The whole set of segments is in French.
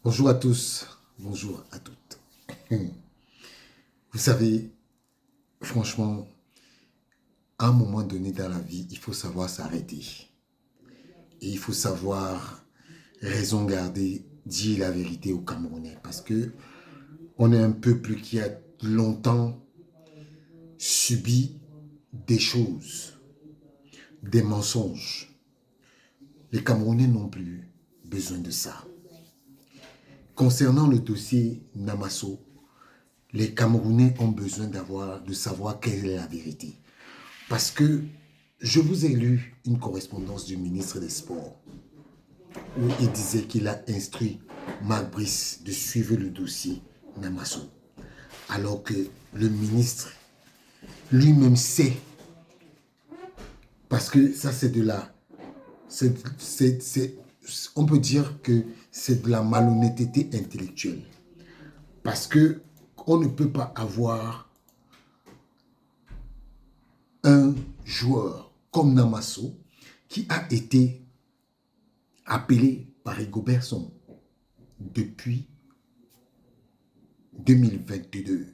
Bonjour à tous, bonjour à toutes. Vous savez, franchement, à un moment donné dans la vie, il faut savoir s'arrêter. Et il faut savoir raison garder, dire la vérité aux Camerounais. Parce que on est un peuple qui a longtemps subi des choses, des mensonges. Les Camerounais n'ont plus besoin de ça. Concernant le dossier Namasso, les Camerounais ont besoin de savoir quelle est la vérité. Parce que je vous ai lu une correspondance du ministre des Sports où il disait qu'il a instruit Marc Brice de suivre le dossier Namasso. Alors que le ministre lui-même sait, parce que ça c'est de la... on peut dire que c'est de la malhonnêteté intellectuelle. Parce que on ne peut pas avoir un joueur comme Namasso qui a été appelé par Rigobert Song depuis 2022.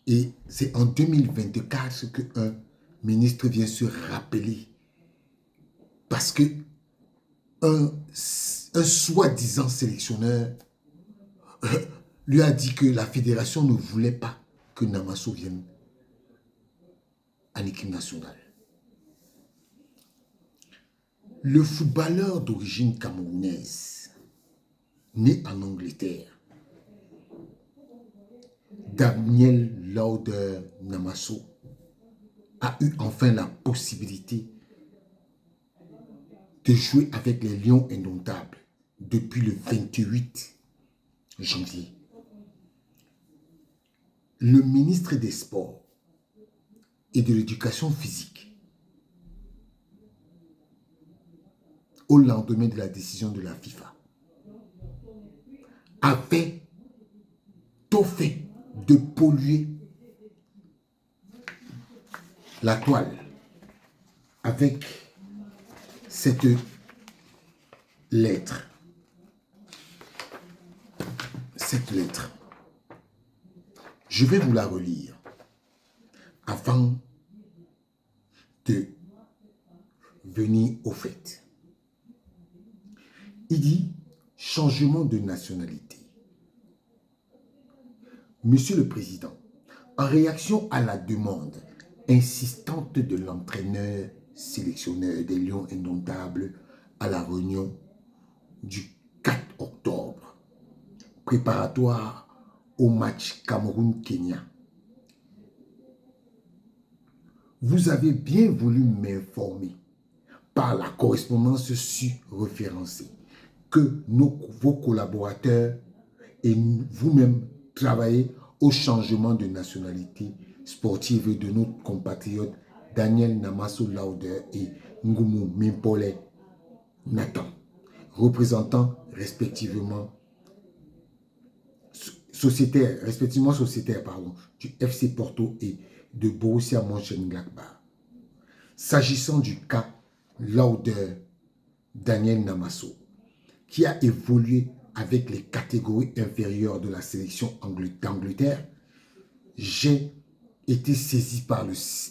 Et c'est en 2024 qu'un ministre vient se rappeler. Parce que un soi-disant sélectionneur lui a dit que la fédération ne voulait pas que Namasso vienne en équipe nationale. Le footballeur d'origine camerounaise, né en Angleterre, Daniel Lauder Namasso, a eu enfin la possibilité de jouer avec les Lions indomptables depuis le 28 janvier. Le ministre des Sports et de l'Éducation physique, au lendemain de la décision de la FIFA, avait tout fait de polluer la toile avec cette lettre. Cette lettre. Je vais vous la relire avant de venir au fait. Il dit changement de nationalité. Monsieur le Président, en réaction à la demande insistante de l'entraîneur sélectionneur des Lions indomptables à la réunion du 4 octobre, préparatoire au match Cameroun-Kenya, vous avez bien voulu m'informer par la correspondance sur-référencée que vos collaborateurs et vous-même travaillez au changement de nationalité sportive de notre compatriote Daniel Namasso Lauder et Ngumu Mimpole Nathan, représentant respectivement sociétaire du FC Porto et de Borussia Mönchengladbach. S'agissant du cas Lauder Daniel Namasso, qui a évolué avec les catégories inférieures de la sélection d'Angleterre, j'ai été saisi par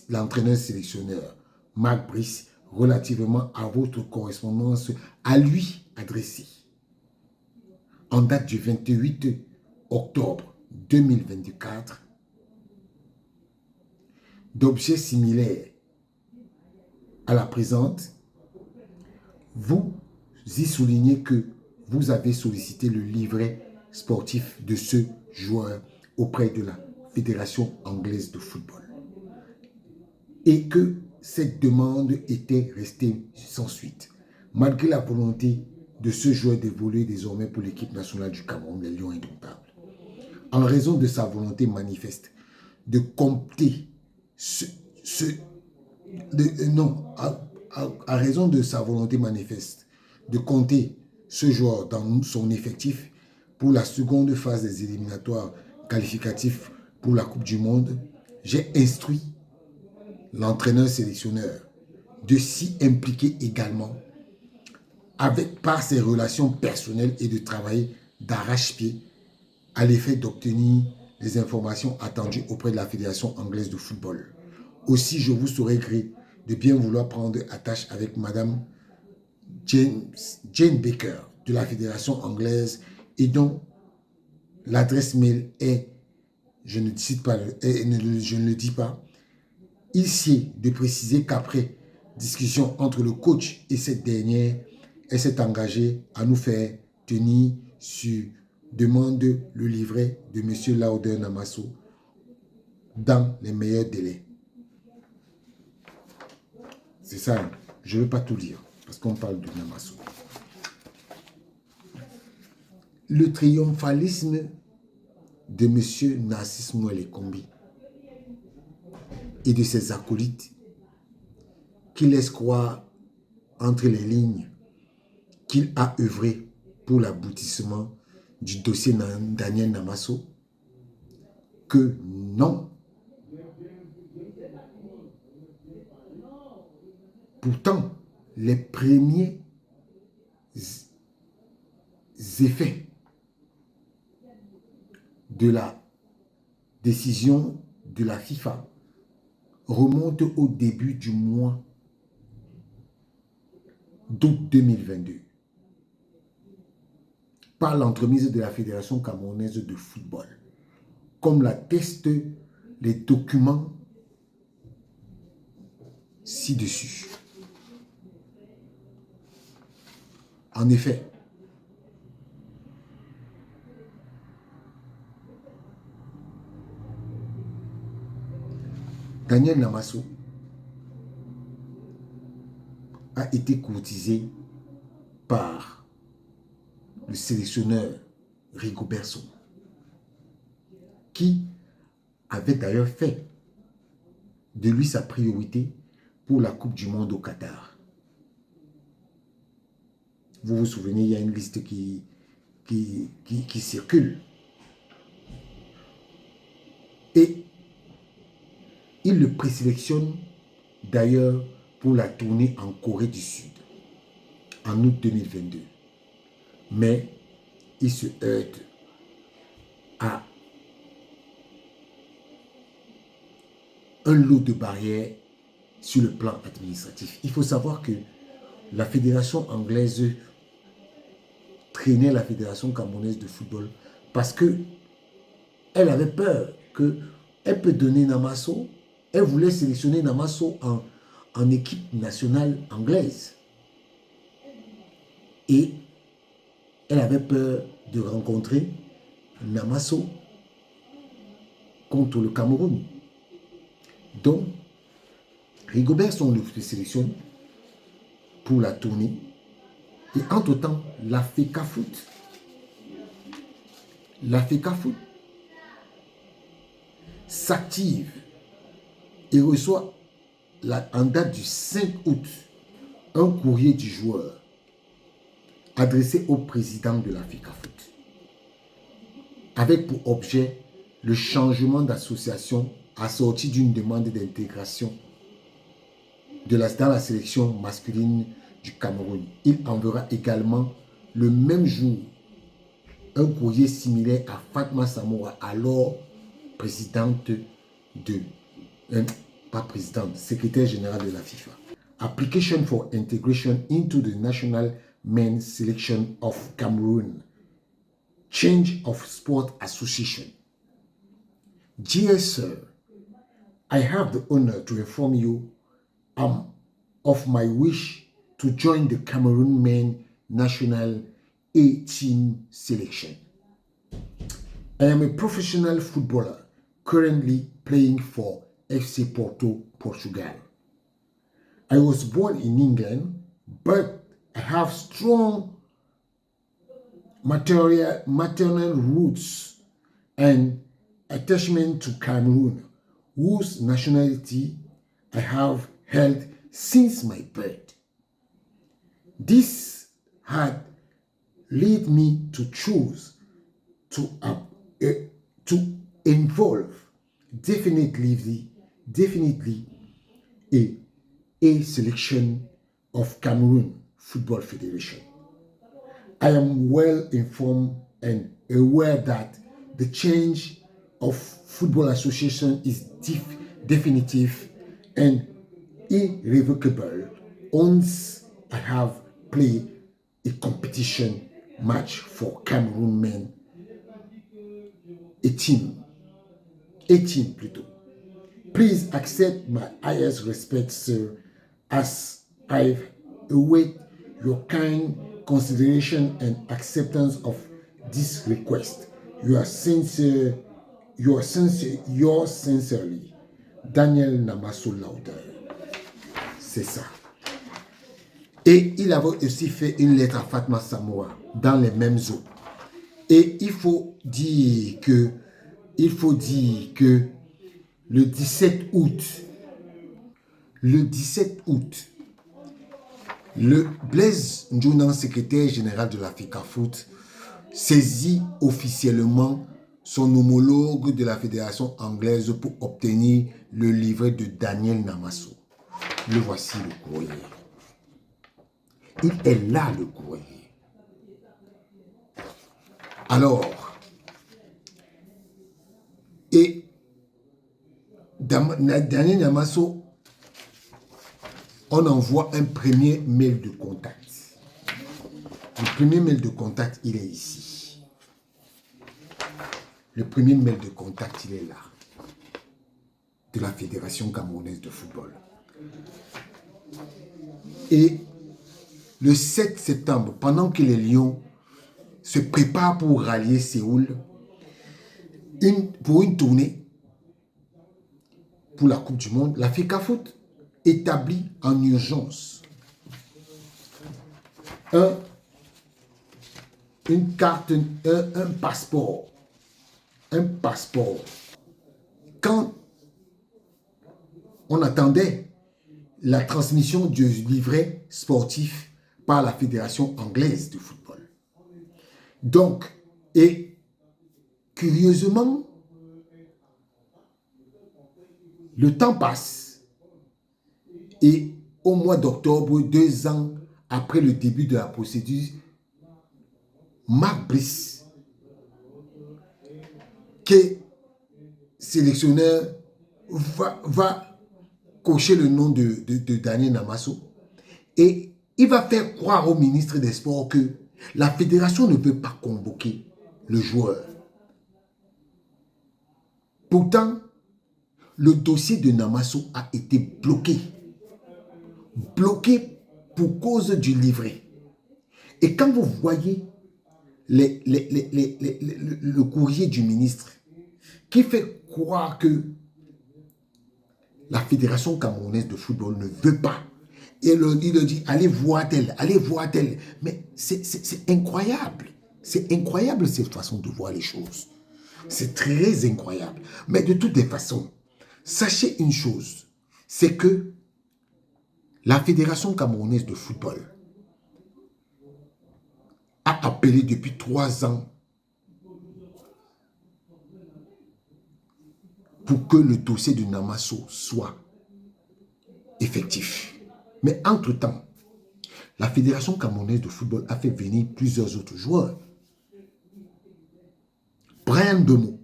l'entraîneur sélectionneur Marc Brice relativement à votre correspondance à lui adressée en date du 28 octobre 2024 d'objets similaires à la présente. Vous y soulignez que vous avez sollicité le livret sportif de ce joueur auprès de la Fédération anglaise de football et que cette demande était restée sans suite, malgré la volonté de ce joueur d'évoluer désormais pour l'équipe nationale du Cameroun, les Lions indomptables. En raison de sa volonté manifeste de compter à raison de sa volonté manifeste de compter ce joueur dans son effectif pour la seconde phase des éliminatoires qualificatifs pour la Coupe du Monde, j'ai instruit l'entraîneur sélectionneur de s'y impliquer également par ses relations personnelles et de travailler d'arrache-pied à l'effet d'obtenir les informations attendues auprès de la Fédération anglaise de football. Aussi, je vous saurai gré de bien vouloir prendre attache avec Madame Jane Baker de la Fédération anglaise et dont l'adresse mail est, je ne le dis pas, ici de préciser qu'après discussion entre le coach et cette dernière, elle s'est engagée à nous faire tenir sur demande le livret de M. Lauder Namaso dans les meilleurs délais. C'est ça, hein? Je ne veux pas tout lire parce qu'on parle de Namaso. Le triomphalisme de M. Narcisse Mouele Kombi et de ses acolytes qui laissent croire entre les lignes qu'il a œuvré pour l'aboutissement du dossier Daniel Namaso, que non. Pourtant, les premiers effets de la décision de la FIFA remontent au début du mois d'août 2022 par l'entremise de la Fédération camerounaise de football, comme l'attestent les documents ci-dessus. En effet, Daniel Namaso a été courtisé par le sélectionneur Rigobert Song, qui avait d'ailleurs fait de lui sa priorité pour la Coupe du Monde au Qatar. Vous vous souvenez, il y a une liste qui circule. Et il le présélectionne d'ailleurs pour la tournée en Corée du Sud en août 2022. Mais il se heurte à un lot de barrières sur le plan administratif. Il faut savoir que la fédération anglaise traînait la fédération camerounaise de football parce que elle avait peur qu'elle peut donner Namaso. Elle voulait sélectionner Namaso en équipe nationale anglaise. Et elle avait peur de rencontrer Namaso contre le Cameroun. Donc, Rigobert Song le sélectionne pour la tournée. Et entre-temps, la FECAFOOT s'active et reçoit en date du 5 août un courrier du joueur adressé au président de la FECAFOOT avec pour objet le changement d'association assorti d'une demande d'intégration dans la sélection masculine du Cameroun. Il enverra également le même jour un courrier similaire à Fatma Samoura, alors présidente secrétaire générale de la FIFA. Application for integration into the National Men's Selection of Cameroon. Change of Sport Association. Dear Sir, I have the honor to inform you of my wish to join the Cameroon Men National A-Team selection. I am a professional footballer currently playing for FC Porto, Portugal. I was born in England, but I have strong maternal roots and attachment to Cameroon, whose nationality I have held since my birth. This had led me to choose to involve definitely a selection of Cameroon Football Federation. I am well informed and aware that the change of Football Association is definitive and irrevocable once I have played a competition match for Cameroon men, a team plutôt. Please accept my highest respect, sir, as I await your kind consideration and acceptance of this request. Yours sincerely, Daniel Namaso Lauder. C'est ça. Et il avait aussi fait une lettre à Fatma Samoa dans les mêmes eaux. Et il faut dire que le 17 août, le Blaise Ndjounan, secrétaire général de l'Africa Foot, saisit officiellement son homologue de la fédération anglaise pour obtenir le livret de Daniel Namaso. Le voici le courrier. Il est là le courrier. Alors, et Daniel Namaso, on envoie un premier mail de contact. Le premier mail de contact, il est ici. Le premier mail de contact, il est là. De la Fédération camerounaise de football. Et le 7 septembre, pendant que les Lions se préparent pour rallier Séoul, pour une tournée pour la Coupe du Monde, la FICA Foot établit en urgence une carte, un passeport. Un passeport. Quand on attendait la transmission du livret sportif par la Fédération anglaise de football. Donc, et curieusement, le temps passe et au mois d'octobre, 2 ans après le début de la procédure, Marc Brice, qui est sélectionneur, va cocher le nom de Daniel Namaso et il va faire croire au ministre des Sports que la fédération ne peut pas convoquer le joueur. Pourtant, le dossier de Namaso a été bloqué. Bloqué pour cause du livret. Et quand vous voyez le courrier du ministre qui fait croire que la Fédération camerounaise de football ne veut pas, et il le dit, allez voir tel. Mais c'est incroyable. C'est incroyable cette façon de voir les choses. C'est très incroyable. Mais de toutes les façons, sachez une chose, c'est que la Fédération camerounaise de football a appelé depuis 3 ans pour que le dossier de Namaso soit effectif. Mais entre-temps, la Fédération camerounaise de football a fait venir plusieurs autres joueurs. Brian Bemo,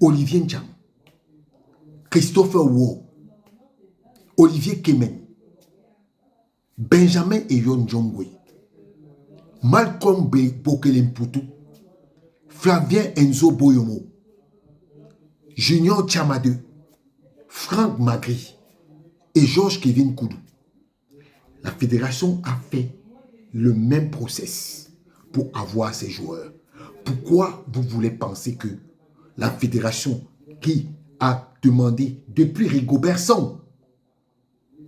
Olivier Ncham, Christopher Wo, Olivier Kemen, Benjamin Eyon Jongwe, Malcolm Bokelemputu, Flavien Enzo Boyomo, Junior Chamade, Franck Magri et Georges Kevin Koudou. La fédération a fait le même process pour avoir ces joueurs. Pourquoi vous voulez penser que la fédération qui a demandé depuis Rigobertson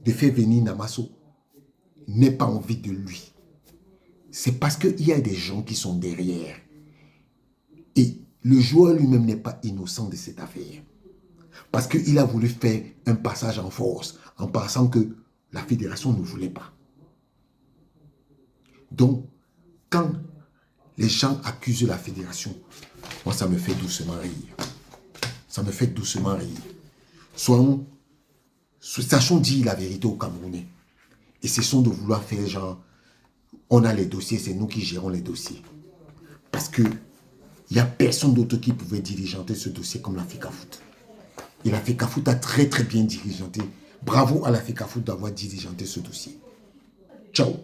de faire venir Namaso n'ait pas envie de lui? C'est parce qu'il y a des gens qui sont derrière. Et le joueur lui-même n'est pas innocent de cette affaire. Parce qu'il a voulu faire un passage en force en pensant que la fédération ne voulait pas. Donc, quand les gens accusent la fédération, moi, ça me fait doucement rire. Ça me fait doucement rire. Sachons dire la vérité aux Camerounais. Et cessons de vouloir faire genre, On a les dossiers, c'est nous qui gérons les dossiers. Parce que il n'y a personne d'autre qui pouvait dirigeanter ce dossier comme la FECAFOOT. Et la FECAFOOT a très très bien dirigeanté. Bravo à la FECAFOOT d'avoir dirigeanté ce dossier. Ciao.